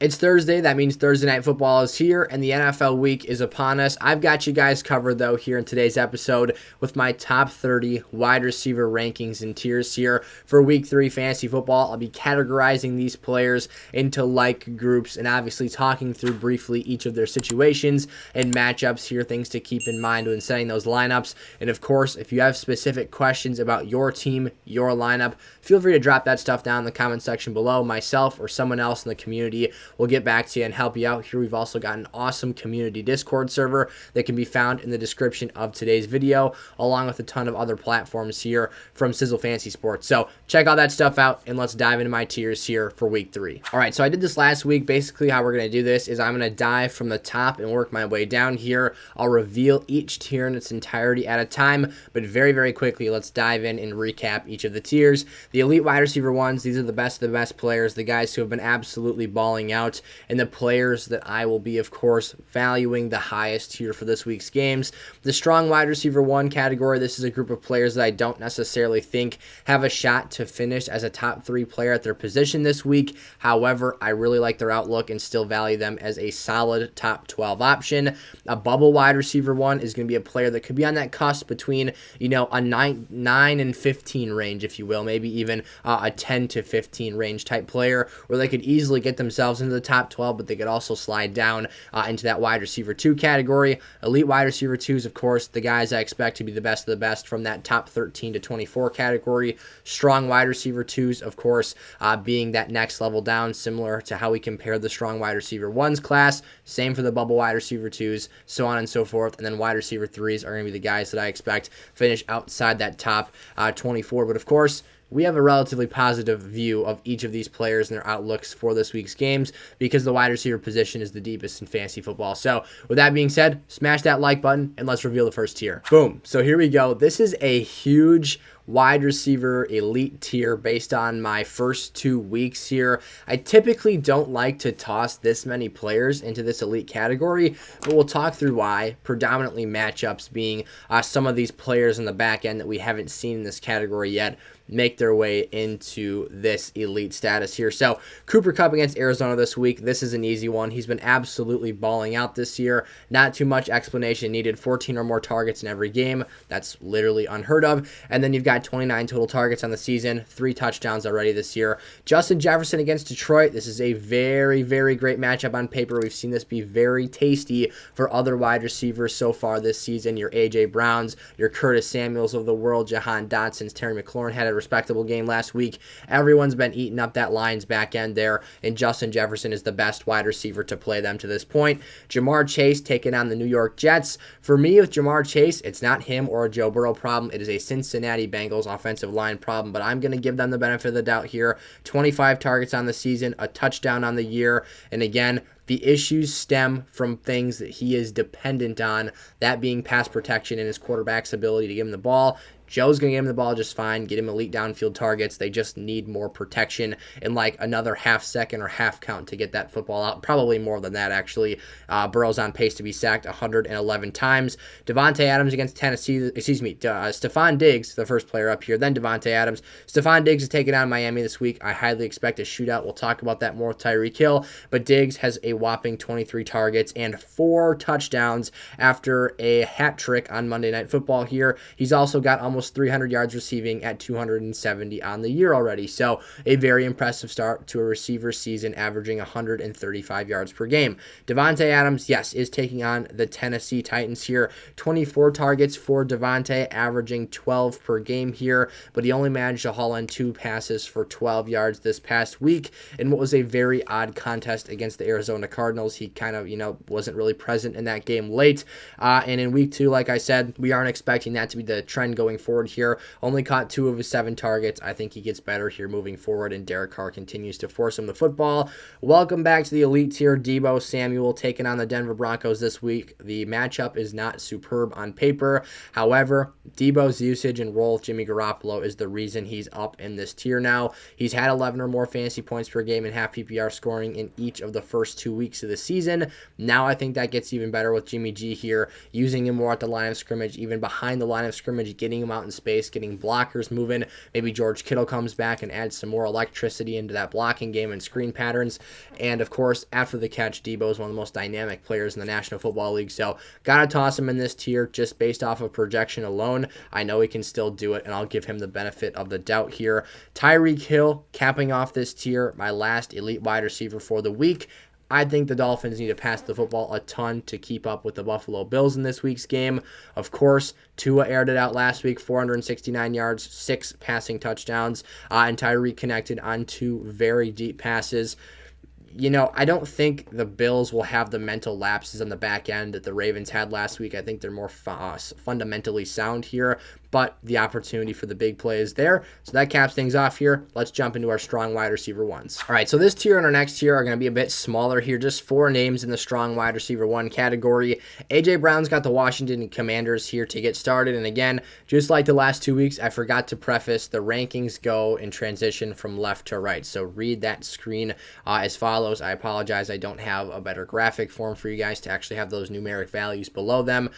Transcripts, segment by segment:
It's Thursday. That means Thursday Night Football is here, and the NFL week is upon us. I've got you guys covered, though, here in today's episode with my top 30 wide receiver rankings and tiers here for Week 3 fantasy football. I'll be categorizing these players into like groups and obviously talking through briefly each of their situations and matchups here, things to keep in mind when setting those lineups. And, of course, if you have specific questions about your team, your lineup, feel free to drop that stuff down in the comment section below. Myself or someone else in the community we'll get back to you and help you out here. We've also got an awesome community Discord server that can be found in the description of today's video, along with a ton of other platforms here from Sizzle Fantasy Sports. So check all that stuff out, and let's dive into my tiers here for Week 3. All right, so I did this last week. Basically, how we're going to do this is I'm going to dive from the top and work my way down here. I'll reveal each tier in its entirety at a time, but very, very quickly, let's dive in and recap each of the tiers. The elite wide receiver ones, these are the best of the best players, the guys who have been absolutely balling out, and the players that I will be, of course, valuing the highest here for this week's games. The strong wide receiver one category, this is a group of players that I don't necessarily think have a shot to finish as a top 3 player at their position this week. However, I really like their outlook and still value them as a solid top 12 option. A bubble wide receiver one is going to be a player that could be on that cusp between, a 9 and 15 range, if you will, maybe even a 10 to 15 range type player, where they could easily get themselves into the top 12, but they could also slide down into that wide receiver 2 category. Elite wide receiver 2s, of course, the guys I expect to be the best of the best from that top 13 to 24 category. Strong wide receiver 2s, of course, being that next level down, similar to how we compare the strong wide receiver 1s class. Same for the bubble wide receiver 2s, so on and so forth. And then wide receiver 3s are going to be the guys that I expect finish outside that top 24. But of course, we have a relatively positive view of each of these players and their outlooks for this week's games because the wide receiver position is the deepest in fantasy football. So with that being said, smash that like button and let's reveal the first tier. Boom. So here we go. This is a huge wide receiver elite tier based on my first 2 weeks here. I typically don't like to toss this many players into this elite category, but we'll talk through why. Predominantly matchups being some of these players in the back end that we haven't seen in this category yet make their way into this elite status here. So Cooper Kupp against Arizona this week. This is an easy one. He's been absolutely balling out this year. Not too much explanation needed. 14 or more targets in every game. That's literally unheard of. And then you've got 29 total targets on the season, 3 touchdowns already this year. Justin Jefferson against Detroit. This is a very, very great matchup on paper. We've seen this be very tasty for other wide receivers so far this season. Your A.J. Browns, your Curtis Samuels of the world, Jahan Dotson's, Terry McLaurin had a respectable game last week. Everyone's been eating up that Lions back end there, and Justin Jefferson is the best wide receiver to play them to this point. Jamar Chase taking on the New York Jets. For me, with Jamar Chase, it's not him or a Joe Burrow problem. It is a Cincinnati Bengals offensive line problem, but I'm going to give them the benefit of the doubt here. 25 targets on the season, a touchdown on the year, and again, the issues stem from things that he is dependent on, that being pass protection and his quarterback's ability to give him the ball. Joe's going to get him the ball just fine, get him elite downfield targets. They just need more protection and like another half second or half count to get that football out. Probably more than that, actually. Burrow's on pace to be sacked 111 times. Devontae Adams against Tennessee, Stephon Diggs, the first player up here, then Devontae Adams. Stephon Diggs is taking on Miami this week. I highly expect a shootout. We'll talk about that more with Tyreek Hill, but Diggs has a whopping 23 targets and 4 touchdowns after a hat trick on Monday Night Football here. He's also got almost 300 yards receiving at 270 on the year already. So a very impressive start to a receiver season, averaging 135 yards per game. Devontae Adams, yes, is taking on the Tennessee Titans here. 24 targets for Devontae, averaging 12 per game here, but he only managed to haul in 2 passes for 12 yards this past week in what was a very odd contest against the Arizona Cardinals. He kind of, wasn't really present in that game late. And in week 2, like I said, we aren't expecting that to be the trend going forward here. Only caught 2 of his 7 targets. I think he gets better here moving forward, and Derek Carr continues to force him the football. Welcome back to the elite tier. Deebo Samuel taking on the Denver Broncos this week. The matchup is not superb on paper. However, Deebo's usage and role with Jimmy Garoppolo is the reason he's up in this tier now. He's had 11 or more fantasy points per game and half PPR scoring in each of the first 2 weeks of the season. Now I think that gets even better with Jimmy G here, using him more at the line of scrimmage, even behind the line of scrimmage, getting him out out in space, getting blockers moving. Maybe George Kittle comes back and adds some more electricity into that blocking game and screen patterns. And of course, after the catch, Debo is one of the most dynamic players in the National Football League. So gotta toss him in this tier just based off of projection alone. I know he can still do it, and I'll give him the benefit of the doubt here. Tyreek Hill capping off this tier, my last elite wide receiver for the week. I think the Dolphins need to pass the football a ton to keep up with the Buffalo Bills in this week's game. Of course, Tua aired it out last week, 469 yards, 6 passing touchdowns, and Tyreek connected on 2 very deep passes. I don't think the Bills will have the mental lapses on the back end that the Ravens had last week. I think they're more fundamentally sound here, but the opportunity for the big play is there. So that caps things off here. Let's jump into our strong wide receiver ones. All right, so this tier and our next tier are going to be a bit smaller here. Just 4 names in the strong wide receiver 1 category. A.J. Brown's got the Washington Commanders here to get started. And again, just like the last 2 weeks, I forgot to preface the rankings go in transition from left to right. So read that screen as follows. I apologize. I don't have a better graphic form for you guys to actually have those numeric values below them.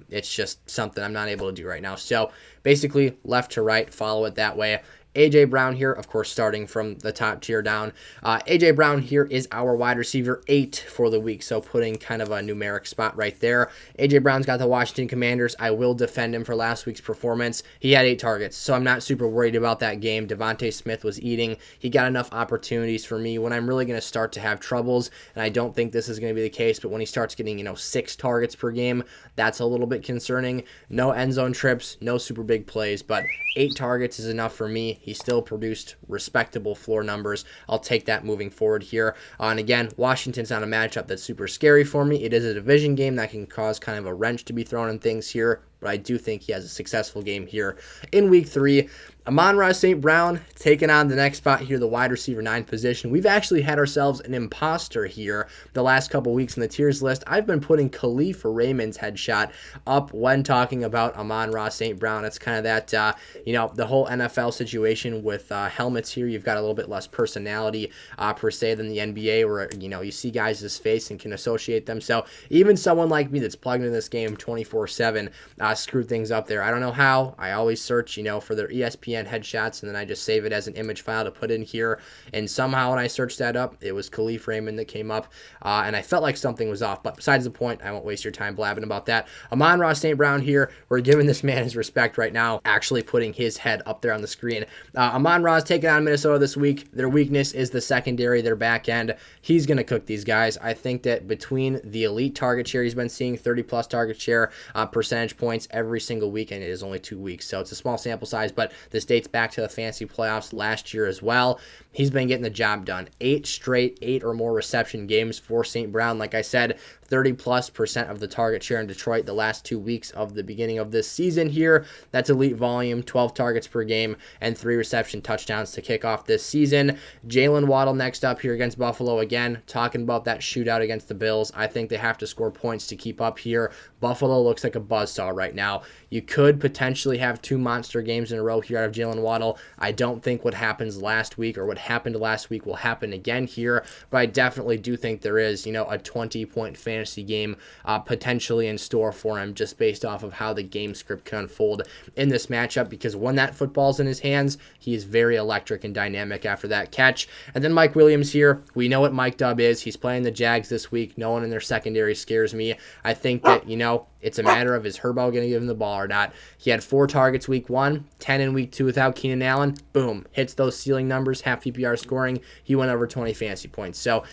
It's just something I'm not able to do right now. So basically, left to right, follow it that way. A.J. Brown here, of course, starting from the top tier down. A.J. Brown here is our wide receiver 8 for the week, so putting kind of a numeric spot right there. A.J. Brown's got the Washington Commanders. I will defend him for last week's performance. He had 8 targets, so I'm not super worried about that game. Devontae Smith was eating. He got enough opportunities for me when I'm really going to start to have troubles, and I don't think this is going to be the case, but when he starts getting, 6 targets per game, that's a little bit concerning. No end zone trips, no super big plays, but 8 targets is enough for me. He still produced respectable floor numbers. I'll take that moving forward here. And again, Washington's not a matchup that's super scary for me. It is a division game that can cause kind of a wrench to be thrown in things here, but I do think he has a successful game here in week 3. Amon-Ra St. Brown taking on the next spot here, the wide receiver 9 position. We've actually had ourselves an imposter here the last couple weeks in the tiers list. I've been putting Khalif Raymond's headshot up when talking about Amon-Ra St. Brown. It's kind of that, the whole NFL situation with helmets here. You've got a little bit less personality per se than the NBA where, you see guys' face and can associate them. So even someone like me that's plugged into this game 24/7 screwed things up there. I don't know how. I always search, for their ESPN headshots, and then I just save it as an image file to put in here. And somehow when I searched that up, it was Khalif Raymond that came up, and I felt like something was off. But besides the point, I won't waste your time blabbing about that. Amon-Ra St. Brown here, we're giving this man his respect right now, actually putting his head up there on the screen. Amon-Ra's taking on Minnesota this week. Their weakness is the secondary, their back end. He's going to cook these guys. I think that between the elite target share he's been seeing, 30-plus target share, percentage points every single week, and it is only 2 weeks, so it's a small sample size, but this dates back to the fantasy playoffs last year as well. He's been getting the job done. 8 straight 8 or more reception games for St. Brown. Like I said, 30+% of the target share in Detroit the last 2 weeks of the beginning of this season here. That's elite volume, 12 targets per game, and 3 reception touchdowns to kick off this season. Jalen Waddle next up here against Buffalo again, talking about that shootout against the Bills. I think they have to score points to keep up here. Buffalo looks like a buzzsaw right now. You could potentially have 2 monster games in a row here out of Jalen Waddle. I don't think what happens last week or what happened last week will happen again here, but I definitely do think there is, a 20-point fantasy game potentially in store for him just based off of how the game script can unfold in this matchup, because when that football's in his hands, he is very electric and dynamic after that catch. And then Mike Williams here, we know what Mike Dubb is. He's playing the Jags this week. No one in their secondary scares me. I think that, it's a matter of is Herbo going to give him the ball or not. He had 4 targets week 1, 10 in week 2 without Keenan Allen. Boom. Hits those ceiling numbers, half PPR scoring. He went over 20 fantasy points. So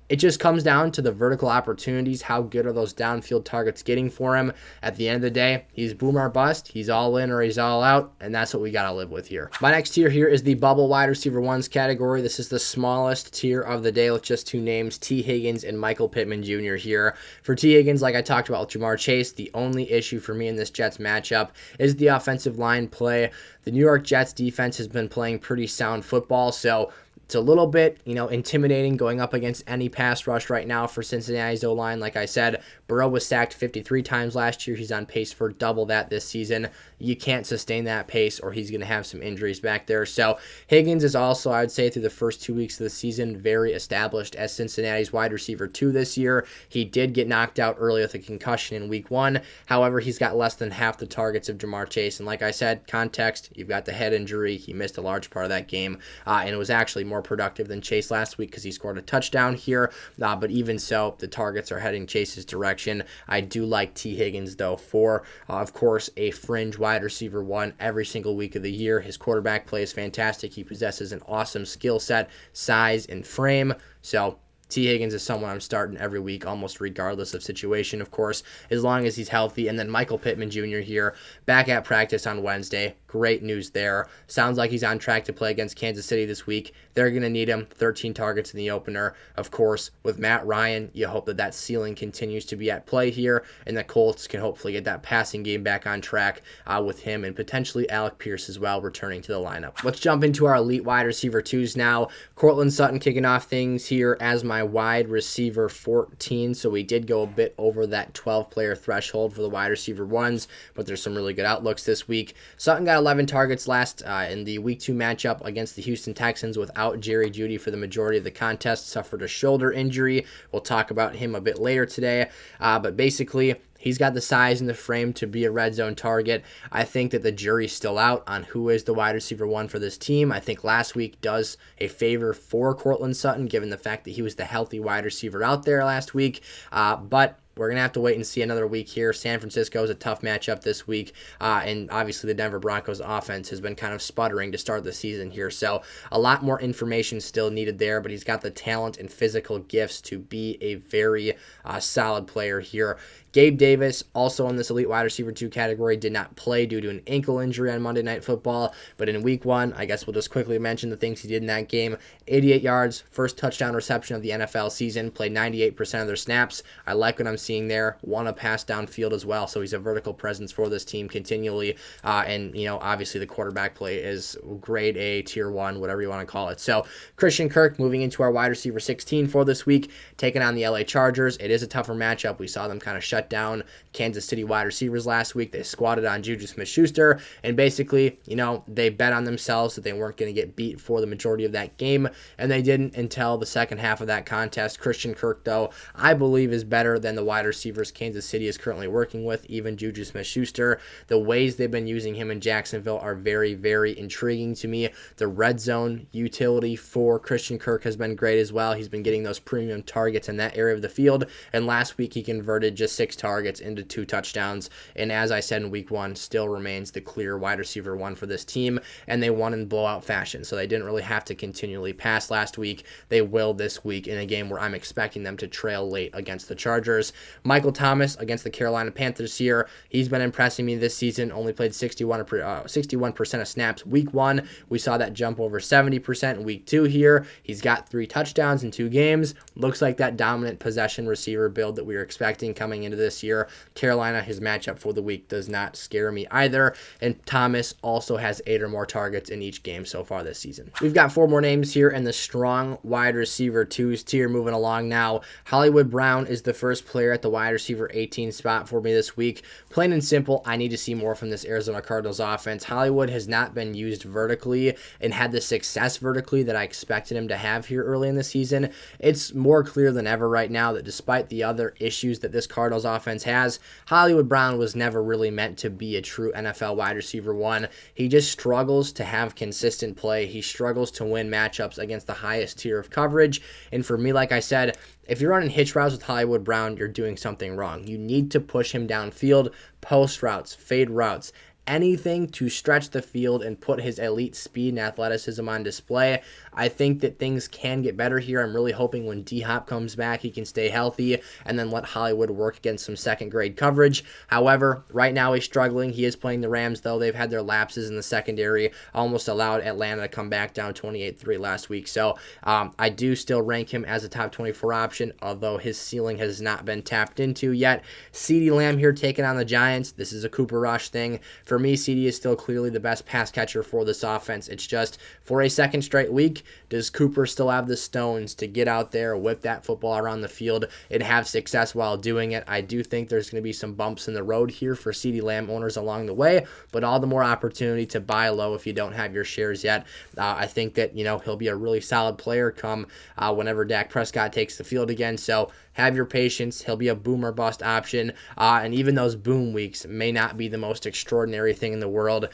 it just comes down to the vertical opportunities. How good are those downfield targets getting for him? At the end of the day, he's boom or bust. He's all in or he's all out, and that's what we got to live with here. My next tier here is the bubble wide receiver 1s category. This is the smallest tier of the day with just 2 names, T. Higgins and Michael Pittman Jr. here. For T. Higgins, like I talked about with Jamar Chase, the only issue for me in this Jets matchup is the offensive line play. The New York Jets defense has been playing pretty sound football, so It's a little bit, intimidating going up against any pass rush right now for Cincinnati's O-line. Like I said, Burrow was sacked 53 times last year. He's on pace for double that this season. You can't sustain that pace or he's going to have some injuries back there. So Higgins is also, I would say, through the first 2 weeks of the season, very established as Cincinnati's wide receiver 2 this year. He did get knocked out early with a concussion in week 1. However, he's got less than half the targets of Jamar Chase. And like I said, context, you've got the head injury. He missed a large part of that game. And it was actually more productive than Chase last week because he scored a touchdown here. But even so, the targets are heading Chase's direction. I do like T. Higgins, though, for, of course, a fringe wide receiver 1 every single week of the year. His quarterback play is fantastic. He possesses an awesome skill set, size, and frame. So T. Higgins is someone I'm starting every week, almost regardless of situation, of course, as long as he's healthy. And then Michael Pittman Jr. here, back at practice on Wednesday. Great news there. Sounds like he's on track to play against Kansas City this week. They're going to need him. 13 targets in the opener. Of course, with Matt Ryan, you hope that ceiling continues to be at play here, and the Colts can hopefully get that passing game back on track with him and potentially Alec Pierce as well returning to the lineup. Let's jump into our elite wide receiver 2s now. Cortland Sutton kicking off things here as my wide receiver 14, so we did go a bit over that 12-player threshold for the wide receiver 1s, but there's some really good outlooks this week. Sutton got 11 targets last in the week 2 matchup against the Houston Texans without Jerry Jeudy for the majority of the contest, suffered a shoulder injury. We'll talk about him a bit later today, but basically, he's got the size and the frame to be a red zone target. I think that the jury's still out on who is the wide receiver 1 for this team. I think last week does a favor for Cortland Sutton, given the fact that he was the healthy wide receiver out there last week. But we're going to have to wait and see another week here. San Francisco is a tough matchup this week, and obviously the Denver Broncos offense has been kind of sputtering to start the season here, so a lot more information still needed there, but he's got the talent and physical gifts to be a very solid player here. Gabe Davis, also in this elite wide receiver 2 category, did not play due to an ankle injury on Monday Night Football, but in week 1, I guess we'll just quickly mention the things he did in that game. 88 yards, first touchdown reception of the NFL season, played 98% of their snaps. I like what I'm seeing there. Won a pass downfield as well, so he's a vertical presence for this team continually, and obviously the quarterback play is grade A, tier 1, whatever you want to call it. So Christian Kirk moving into our wide receiver 16 for this week, taking on the LA Chargers. It is a tougher matchup. We saw them kind of shut down Kansas City wide receivers last week. They squatted on Juju Smith-Schuster, and basically, they bet on themselves that they weren't going to get beat for the majority of that game, and they didn't until the second half of that contest. Christian Kirk, though, I believe is better than the wide receivers Kansas City is currently working with, even Juju Smith-Schuster. The ways they've been using him in Jacksonville are very, very intriguing to me. The red zone utility for Christian Kirk has been great as well. He's been getting those premium targets in that area of the field, and last week he converted just 6 targets into 2 touchdowns, and as I said in week 1, still remains the clear wide receiver 1 for this team, and they won in blowout fashion, so they didn't really have to continually pass last week. They will this week in a game where I'm expecting them to trail late against the Chargers. Michael Thomas against the Carolina Panthers here. He's been impressing me this season, only played 61% of snaps week 1. We saw that jump over 70% in week 2 here. He's got 3 touchdowns in 2 games. Looks like that dominant possession receiver build that we were expecting coming into this year. Carolina, his matchup for the week does not scare me either, and Thomas also has 8 or more targets in each game so far this season. We've got 4 more names here in the strong wide receiver 2s tier moving along now. Hollywood Brown is the first player at the wide receiver 18 spot for me this week. Plain and simple, I need to see more from this Arizona Cardinals offense. Hollywood has not been used vertically and had the success vertically that I expected him to have here early in the season. It's more clear than ever right now that despite the other issues that this Cardinals offense has, Hollywood Brown was never really meant to be a true NFL wide receiver 1. He just struggles to have consistent play. He struggles to win matchups against the highest tier of coverage. And for me, like I said, if you're running hitch routes with Hollywood Brown, you're doing something wrong. You need to push him downfield, post routes, fade routes, anything to stretch the field and put his elite speed and athleticism on display. I think that things can get better here. I'm really hoping when D-Hop comes back, he can stay healthy and then let Hollywood work against some second-grade coverage. However, right now he's struggling. He is playing the Rams, though. They've had their lapses in the secondary, almost allowed Atlanta to come back down 28-3 last week. So I do still rank him as a top 24 option, although his ceiling has not been tapped into yet. CeeDee Lamb here taking on the Giants. This is a Cooper Rush thing. for me, CD is still clearly the best pass catcher for this offense. It's just for a second straight week, does Cooper still have the stones to get out there, whip that football around the field, and have success while doing it? I do think there's going to be some bumps in the road here for CD Lamb owners along the way, but all the more opportunity to buy low if you don't have your shares yet. I think that, he'll be a really solid player come whenever Dak Prescott takes the field again. So have your patience. He'll be a boom or bust option. And even those boom weeks may not be the most extraordinary thing in the world.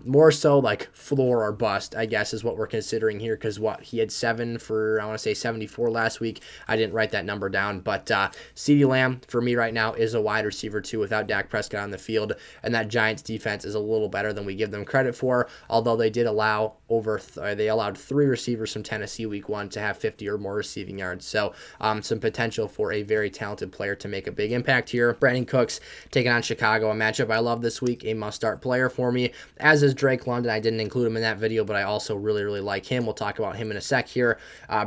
More so like floor or bust, I guess, is what we're considering here. Because he had 7 for, I want to say 74 last week. I didn't write that number down. But CeeDee Lamb, for me right now, is a wide receiver too without Dak Prescott on the field. And that Giants defense is a little better than we give them credit for. Although they did allow they allowed 3 receivers from Tennessee week 1 to have 50 or more receiving yards. So some potential for a very talented player to make a big impact here. Brandon Cooks taking on Chicago, a matchup I love this week, a must-start player for me, as is Drake London. I didn't include him in that video, but I also really, really like him. We'll talk about him in a sec here.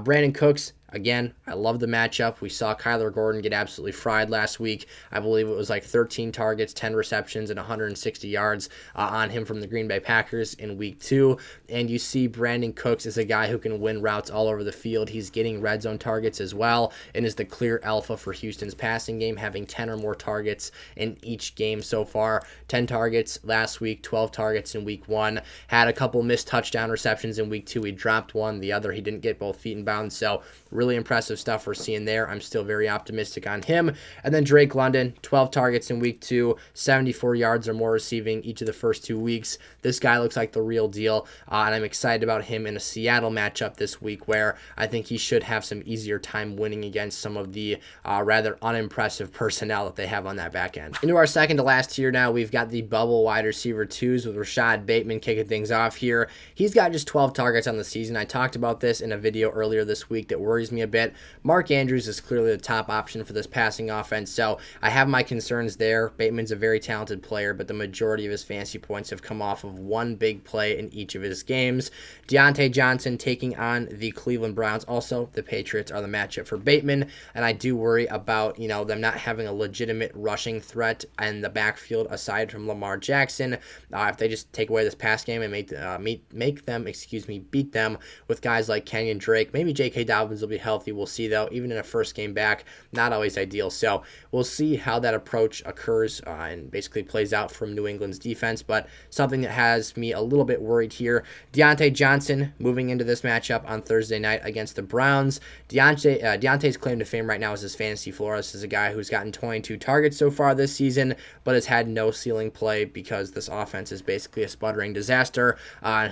Brandon Cooks, again, I love the matchup. We saw Kyler Gordon get absolutely fried last week. I believe it was like 13 targets, 10 receptions, and 160 yards on him from the Green Bay Packers in week 2. And you see Brandon Cooks is a guy who can win routes all over the field. He's getting red zone targets as well and is the clear alpha for Houston's passing game, having 10 or more targets in each game so far. 10 targets last week, 12 targets in week 1. Had a couple missed touchdown receptions in week 2. He dropped one. The other, he didn't get both feet in bounds. So really impressive stuff we're seeing there. I'm still very optimistic on him. And then Drake London, 12 targets in week 2, 74 yards or more receiving each of the first 2 weeks. This guy looks like the real deal, and I'm excited about him in a Seattle matchup this week where I think he should have some easier time winning against some of the rather unimpressive personnel that they have on that back end. Into our second to last tier now, we've got the bubble wide receiver 2s with Rashad Bateman kicking things off here. He's got just 12 targets on the season. I talked about this in a video earlier this week that worries me a bit. Mark Andrews is clearly the top option for this passing offense, so I have my concerns there. Bateman's a very talented player, but the majority of his fantasy points have come off of one big play in each of his games. Deontay Johnson taking on the Cleveland Browns. Also, the Patriots are the matchup for Bateman, and I do worry about them not having a legitimate rushing threat in the backfield aside from Lamar Jackson. If they just take away this pass game and make them beat them with guys like Kenyon Drake, maybe J.K. Dobbins will be healthy. We'll see, though, even in a first game back, not always ideal. So we'll see how that approach occurs and basically plays out from New England's defense, but something that has me a little bit worried here. Deontay Johnson moving into this matchup on Thursday night against the Browns. Deontay's claim to fame right now is his fantasy floor. This is a guy who's gotten 22 targets so far this season, but has had no ceiling play because this offense is basically a sputtering disaster.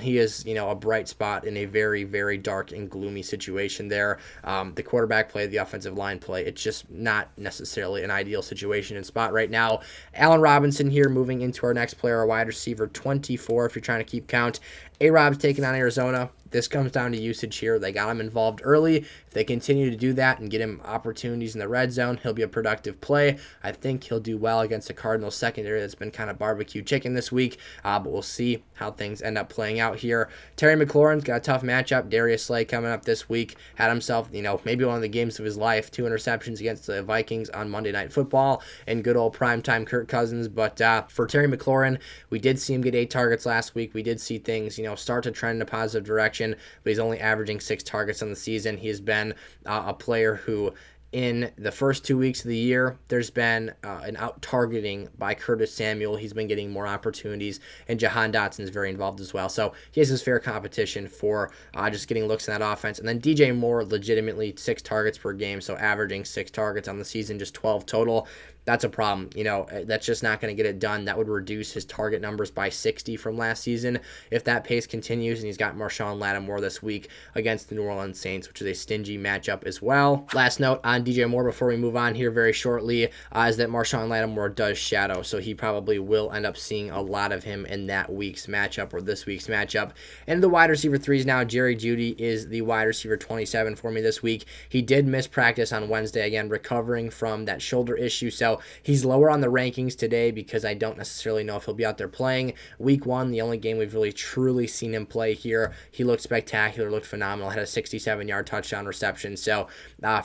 He is, a bright spot in a very, very dark and gloomy situation there. The quarterback play, the offensive line play, it's just not necessarily an ideal situation and spot right now. Allen Robinson here moving into our next player, a wide receiver 24 if you're trying to keep count. A-Rob's taking on Arizona. This comes down to usage here. They got him involved early. If they continue to do that and get him opportunities in the red zone, he'll be a productive play. I think he'll do well against the Cardinals secondary that's been kind of barbecue chicken this week, but we'll see how things end up playing out here. Terry McLaurin's got a tough matchup. Darius Slay coming up this week. Had himself, maybe one of the games of his life. 2 interceptions against the Vikings on Monday Night Football and good old primetime Kirk Cousins. But for Terry McLaurin, we did see him get 8 targets last week. We did see things, start to trend in a positive direction, but he's only averaging 6 targets on the season. He has been a player who, in the first 2 weeks of the year, there's been an out-targeting by Curtis Samuel. He's been getting more opportunities, and Jahan Dotson is very involved as well. So he has his fair competition for just getting looks in that offense. And then DJ Moore, legitimately 6 targets per game, so averaging 6 targets on the season, just 12 total. That's a problem. That's just not going to get it done. That would reduce his target numbers by 60 from last season. If that pace continues, and he's got Marshawn Lattimore this week against the New Orleans Saints, which is a stingy matchup as well. Last note on DJ Moore before we move on here very shortly is that Marshawn Lattimore does shadow, so he probably will end up seeing a lot of him in that week's matchup or this week's matchup. And the wide receiver 3s now, Jerry Jeudy is the wide receiver 27 for me this week. He did miss practice on Wednesday, again, recovering from that shoulder issue, so he's lower on the rankings today because I don't necessarily know if he'll be out there playing. Week 1, the only game we've really truly seen him play here, he looked spectacular, looked phenomenal, had a 67-yard touchdown reception. So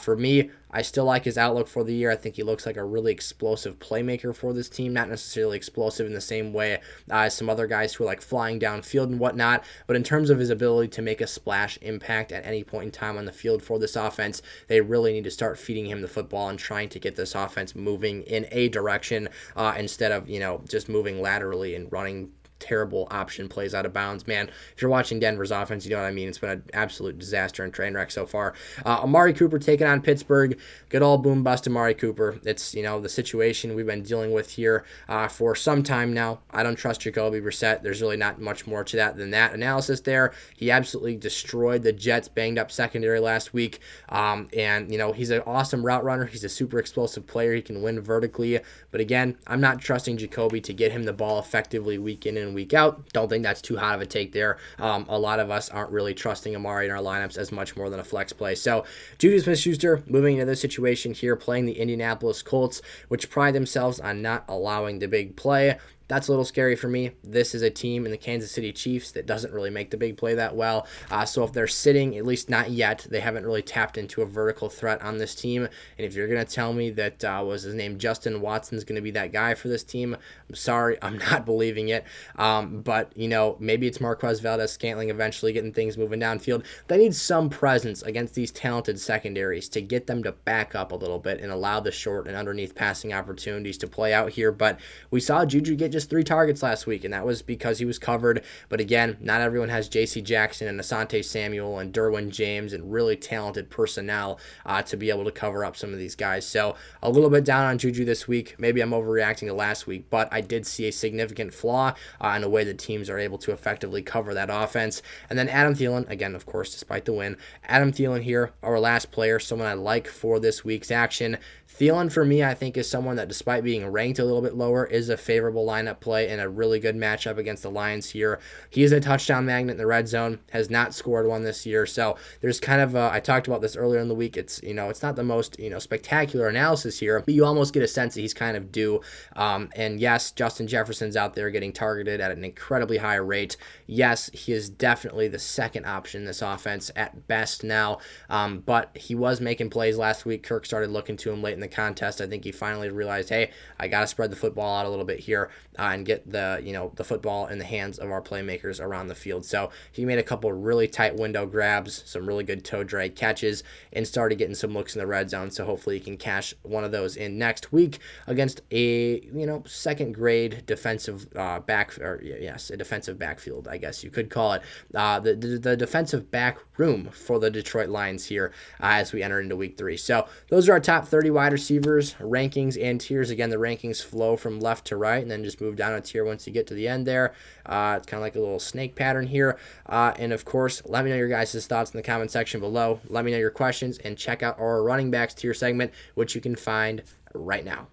for me, I still like his outlook for the year. I think he looks like a really explosive playmaker for this team, not necessarily explosive in the same way as some other guys who are like flying downfield and whatnot, but in terms of his ability to make a splash impact at any point in time on the field for this offense, they really need to start feeding him the football and trying to get this offense moving in a direction instead of, just moving laterally and running terrible option plays out of bounds. Man, if you're watching Denver's offense, you know what I mean. It's been an absolute disaster and train wreck so far. Amari Cooper taking on Pittsburgh. Good old boom bust Amari Cooper. It's, the situation we've been dealing with here for some time now. I don't trust Jacoby Brissett. There's really not much more to that than that analysis there. He absolutely destroyed the Jets' banged up secondary last week. And he's an awesome route runner. He's a super explosive player. He can win vertically. But again, I'm not trusting Jacoby to get him the ball effectively week in and week out. Don't think that's too hot of a take there. A lot of us aren't really trusting Amari in our lineups as much more than a flex play. So Juju Smith-Schuster moving into this situation here, playing the Indianapolis Colts, which pride themselves on not allowing the big play. That's a little scary for me. This is a team in the Kansas City Chiefs that doesn't really make the big play that well. So if they're sitting, at least not yet, they haven't really tapped into a vertical threat on this team. And if you're going to tell me that was his name Justin Watson's going to be that guy for this team, I'm sorry, I'm not believing it. But, maybe it's Marquez Valdes-Scantling eventually getting things moving downfield. They need some presence against these talented secondaries to get them to back up a little bit and allow the short and underneath passing opportunities to play out here. But we saw Juju get just 3 targets last week, and that was because he was covered. But again, not everyone has J.C. Jackson and Asante Samuel and Derwin James and really talented personnel to be able to cover up some of these guys. So a little bit down on Juju this week. Maybe I'm overreacting to last week, but I did see a significant flaw in the way that teams are able to effectively cover that offense. And then Adam Thielen, again, of course, despite the win, Adam Thielen here, our last player, someone I like for this week's action. Thielen, for me, I think is someone that, despite being ranked a little bit lower, is a favorable lineup play and a really good matchup against the Lions here. He is a touchdown magnet in the red zone, has not scored one this year. So there's kind of I talked about this earlier in the week. It's, it's not the most, spectacular analysis here, but you almost get a sense that he's kind of due. And yes, Justin Jefferson's out there getting targeted at an incredibly high rate. Yes, he is definitely the second option in this offense at best now. But he was making plays last week. Kirk started looking to him late in the contest. I think he finally realized, hey, I got to spread the football out a little bit here and get the football in the hands of our playmakers around the field. So he made a couple of really tight window grabs, some really good toe drag catches, and started getting some looks in the red zone. So hopefully he can cash one of those in next week against a second grade defensive a defensive backfield, I guess you could call it, the defensive back room for the Detroit Lions here as we enter into week 3. So those are our top 30 wide receivers rankings and tiers. Again, the rankings flow from left to right and then just move down a tier once you get to the end there. It's kind of like a little snake pattern here. And of course, let me know your guys' thoughts in the comment section below. Let me know your questions and check out our running backs tier segment, which you can find right now.